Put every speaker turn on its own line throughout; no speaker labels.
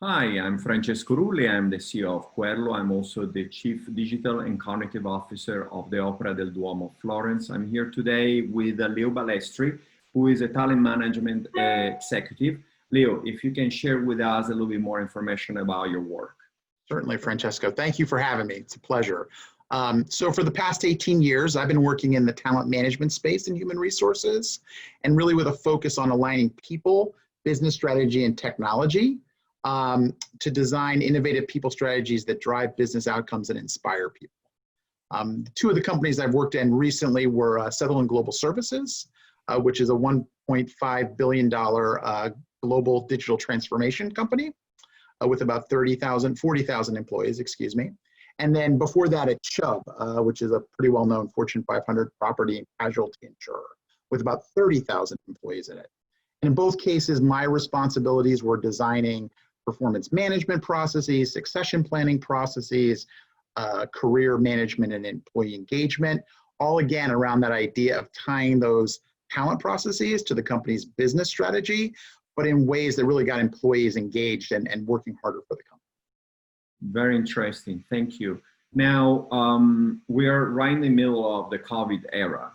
Hi, I'm Francesco Rulli. I'm the CEO of Querlo. I'm also the Chief Digital and Cognitive Officer of the Opera del Duomo Florence. I'm here today with Leo Balestri, who is a talent management executive. Leo, if you can share with us a little bit more information about your work.
Certainly, Francesco. Thank you for having me. It's a pleasure. So for the past 18 years, I've been working in the talent management space in human resources, and really with a focus on aligning people, business strategy, and technology to design innovative people strategies that drive business outcomes and inspire people. Two of the companies I've worked in recently were Sutherland Global Services, which is a $1.5 billion global digital transformation company with about 40,000 employees, excuse me. And then before that at Chubb, which is a pretty well-known Fortune 500 property and casualty insurer with about 30,000 employees in it. And in both cases, my responsibilities were designing performance management processes, succession planning processes, career management and employee engagement, all again around that idea of tying those talent processes to the company's business strategy, but in ways that really got employees engaged and working harder for the company.
Very interesting. Thank you. Now, we are right in the middle of the COVID era,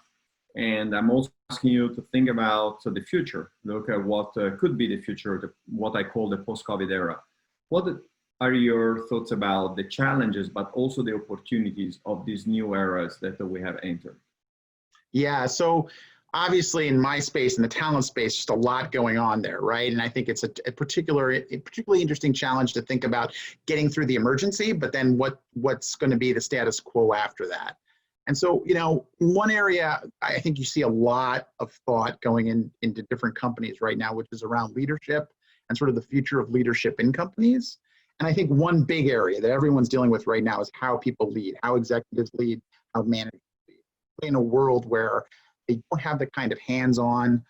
and I'm also asking you to think about the future, look at what could be the future, what I call the post-COVID era. What are your thoughts about the challenges, but also the opportunities of these new eras that we have entered?
Yeah, so obviously in my space, in the talent space, just a lot going on there, right? And I think it's a particularly interesting challenge to think about getting through the emergency, but then what's going to be the status quo after that. And so, in one area, I think you see a lot of thought going into different companies right now, which is around leadership and sort of the future of leadership in companies. And I think one big area that everyone's dealing with right now is how people lead, how executives lead, how managers lead. In a world where they don't have the kind of hands-on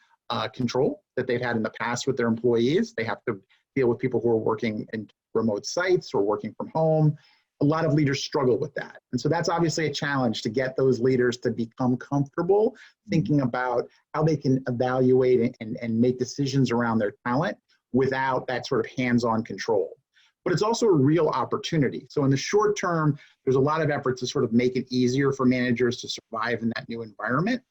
control that they've had in the past with their employees. They have to deal with people who are working in remote sites or working from home. A lot of leaders struggle with that. And so that's obviously a challenge to get those leaders to become comfortable thinking about how they can evaluate and make decisions around their talent without that sort of hands-on control. But it's also a real opportunity. So in the short term, there's a lot of effort to sort of make it easier for managers to survive in that new environment.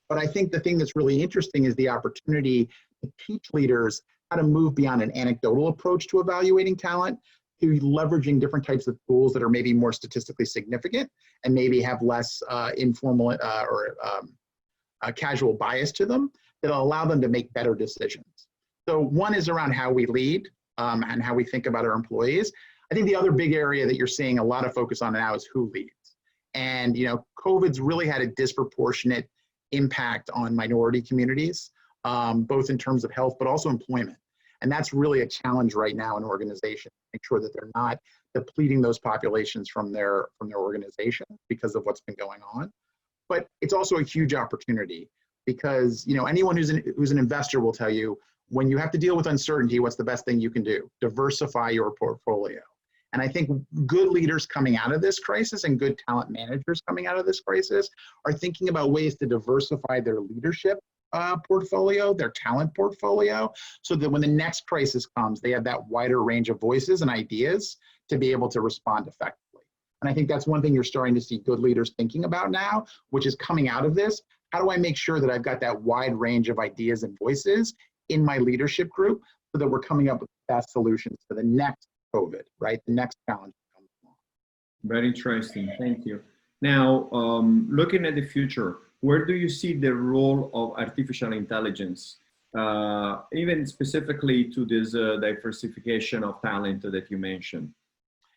But I think the thing that's really interesting is the opportunity to teach leaders how to move beyond an anecdotal approach to evaluating talent to leveraging different types of tools that are maybe more statistically significant and maybe have less informal or casual bias to them that'll allow them to make better decisions. So one is around how we lead and how we think about our employees. I think the other big area that you're seeing a lot of focus on now is who leads. And COVID's really had a disproportionate impact on minority communities, both in terms of health, but also employment. And that's really a challenge right now in organizations, make sure that they're not depleting those populations from their organization because of what's been going on. But it's also a huge opportunity because anyone who's an investor will tell you, when you have to deal with uncertainty, what's the best thing you can do? Diversify your portfolio. And I think good leaders coming out of this crisis and good talent managers coming out of this crisis are thinking about ways to diversify their leadership portfolio, their talent portfolio, so that when the next crisis comes, they have that wider range of voices and ideas to be able to respond effectively. And I think that's one thing you're starting to see good leaders thinking about now, which is coming out of this. How do I make sure that I've got that wide range of ideas and voices in my leadership group so that we're coming up with the best solutions for the next COVID, right? The next challenge that comes along.
Very interesting. Thank you. Now, looking at the future, where do you see the role of artificial intelligence, even specifically to this diversification of talent that you mentioned?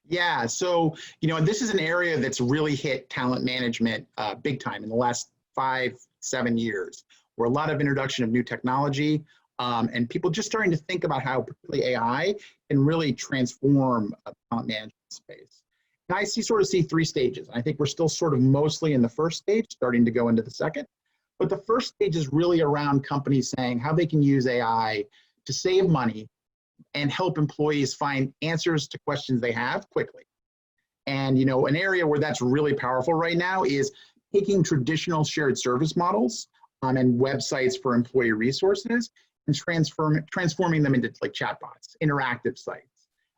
Yeah, so, this is an area that's really hit talent management big time in the last 5-7 years, where a lot of introduction of new technology and people just starting to think about how particularly AI can really transform a talent management space. And I sort of see three stages. I think we're still sort of mostly in the first stage, starting to go into the second. But the first stage is really around companies saying how they can use AI to save money and help employees find answers to questions they have quickly. And an area where that's really powerful right now is taking traditional shared service models and websites for employee resources and transforming them into like chatbots, interactive sites.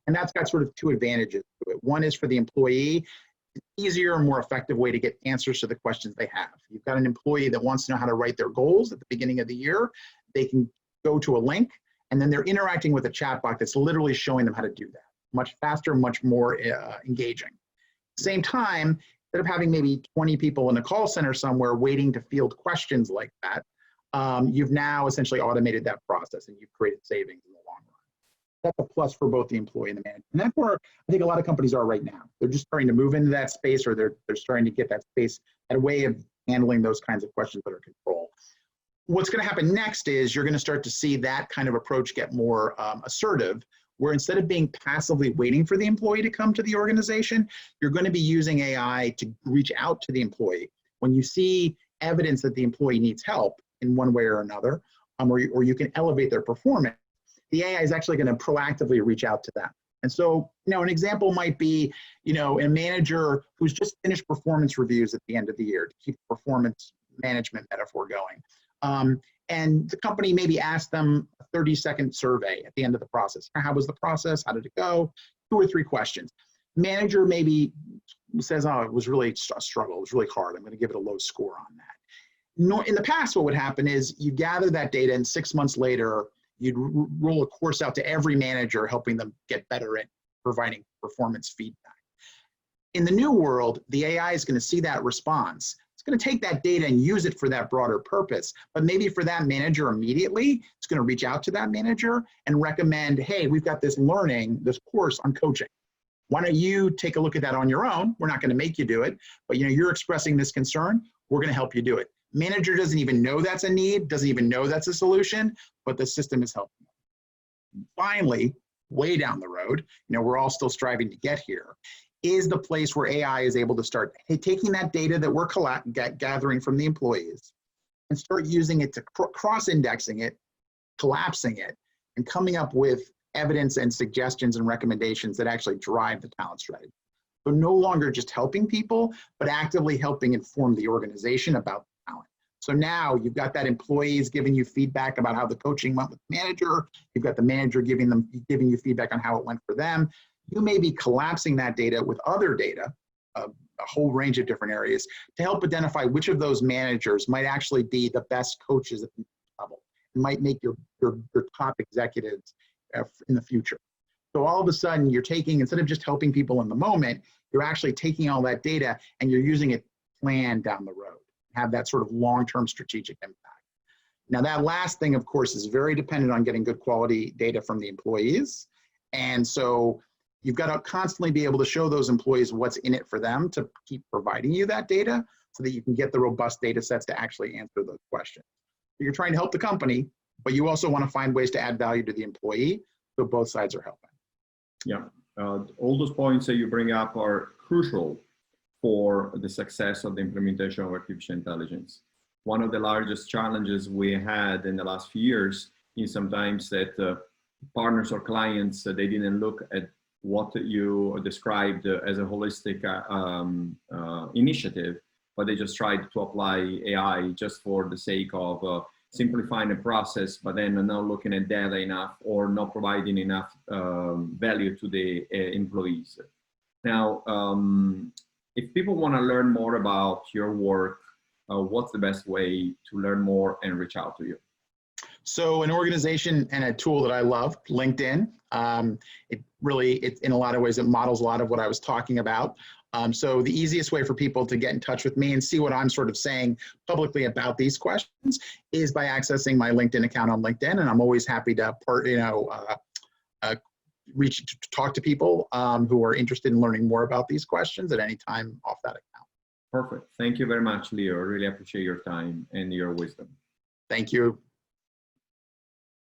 And that's got sort of two advantages to it. One is for the employee, easier and more effective way to get answers to the questions they have. You've got an employee that wants to know how to write their goals at the beginning of the year. They can go to a link, and then they're interacting with a chatbot that's literally showing them how to do that. Much faster, much more engaging. At the same time, instead of having maybe 20 people in a call center somewhere waiting to field questions like that, you've now essentially automated that process and you've created savings in the long run. That's a plus for both the employee and the manager. And that's where I think a lot of companies are right now. They're just starting to move into that space, or they're starting to get that space at a way of handling those kinds of questions under control. What's going to happen next is you're going to start to see that kind of approach get more assertive, where instead of being passively waiting for the employee to come to the organization, you're going to be using AI to reach out to the employee. When you see evidence that the employee needs help in one way or another, or you can elevate their performance, the AI is actually going to proactively reach out to them. And so, an example might be, a manager who's just finished performance reviews at the end of the year to keep the performance management metaphor going. And the company maybe asked them a 30-second survey at the end of the process. How was the process? How did it go? 2 or 3 questions. Manager maybe says, oh, it was really a struggle. It was really hard. I'm going to give it a low score on that. In the past, what would happen is you gather that data, and 6 months later, you'd roll a course out to every manager, helping them get better at providing performance feedback. In the new world, the AI is going to see that response. It's going to take that data and use it for that broader purpose. But maybe for that manager immediately, it's going to reach out to that manager and recommend, hey, we've got this course on coaching. Why don't you take a look at that on your own? We're not going to make you do it, but you're expressing this concern. We're going to help you do it. Manager doesn't even know that's a need, doesn't even know that's a solution, but the system is helping them. Finally, way down the road, we're all still striving to get here, is the place where AI is able to start taking that data that we're gathering from the employees and start using it to cross-indexing it, collapsing it, and coming up with evidence and suggestions and recommendations that actually drive the talent strategy. So no longer just helping people, but actively helping inform the organization about talent. So now you've got that employees giving you feedback about how the coaching went with the manager. You've got the manager giving you feedback on how it went for them. You may be collapsing that data with other data, a whole range of different areas, to help identify which of those managers might actually be the best coaches at the level. It might make your top executives in the future. So all of a sudden you're taking, instead of just helping people in the moment, you're actually taking all that data and you're using it planned down the road, have that sort of long-term strategic impact. Now that last thing, of course, is very dependent on getting good quality data from the employees. And so you've got to constantly be able to show those employees what's in it for them to keep providing you that data so that you can get the robust data sets to actually answer those questions. So you're trying to help the company, but you also want to find ways to add value to the employee, so both sides are helping.
Yeah, all those points that you bring up are crucial for the success of the implementation of artificial intelligence. One of the largest challenges we had in the last few years is sometimes that partners or clients, they didn't look at what you described as a holistic initiative, but they just tried to apply AI just for the sake of simplifying the process, but then not looking at data enough or not providing enough value to the employees. Now, if people want to learn more about your work, what's the best way to learn more and reach out to you?
So an organization and a tool that I love, LinkedIn, it in a lot of ways, it models a lot of what I was talking about. So the easiest way for people to get in touch with me and see what I'm sort of saying publicly about these questions is by accessing my LinkedIn account on LinkedIn. And I'm always happy to talk to people who are interested in learning more about these questions at any time off that account.
Perfect. Thank you very much, Leo. I really appreciate your time and your wisdom.
Thank you.